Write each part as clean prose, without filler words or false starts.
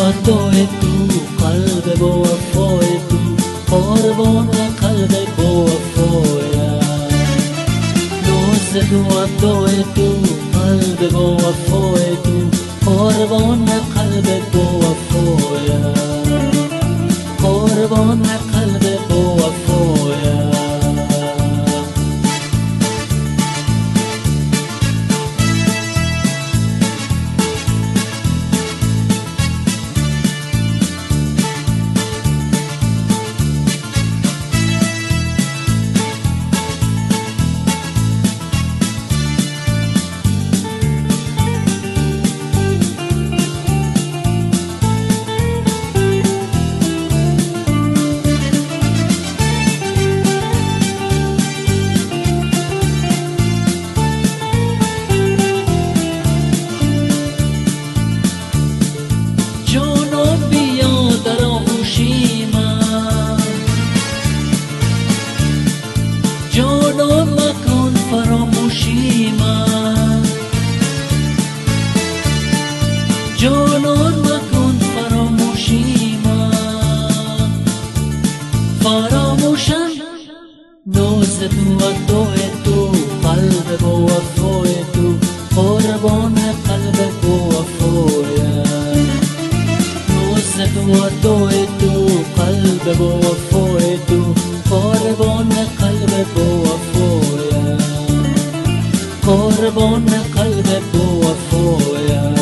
وداع تو، قلب با وفای تو، قربان قلب با وفایم. ناز تو وداع تو، قلب با وفای تو، قربان قلب با وفایم، قربان قلب با وفایم. جانم مکن فراموشی من، جانم مکن فراموشی من. فراموشم ناز تو وداع تو، قلب با وفای تو، قربان قلب با وفایم. ناز تو وداع تو، قلب با وفای تو، قربان قلب با وفایم، قربان قلب با وفایم.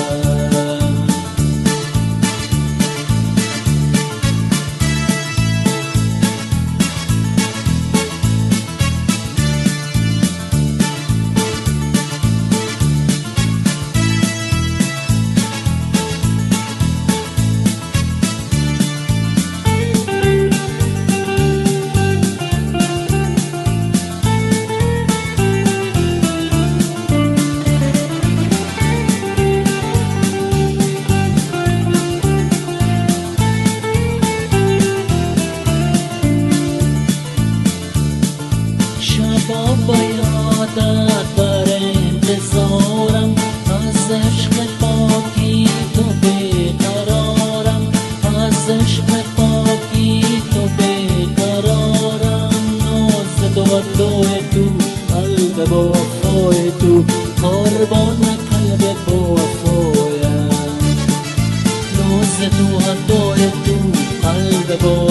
با یادت بر انتظارم، از عشق پاکی تو بیقرارم، از عشق پاکی تو بیقرارم. ناز تو وداع تو، قلب با وفای تو، قربان قلب با وفایم. ناز تو وداع تو، قلب با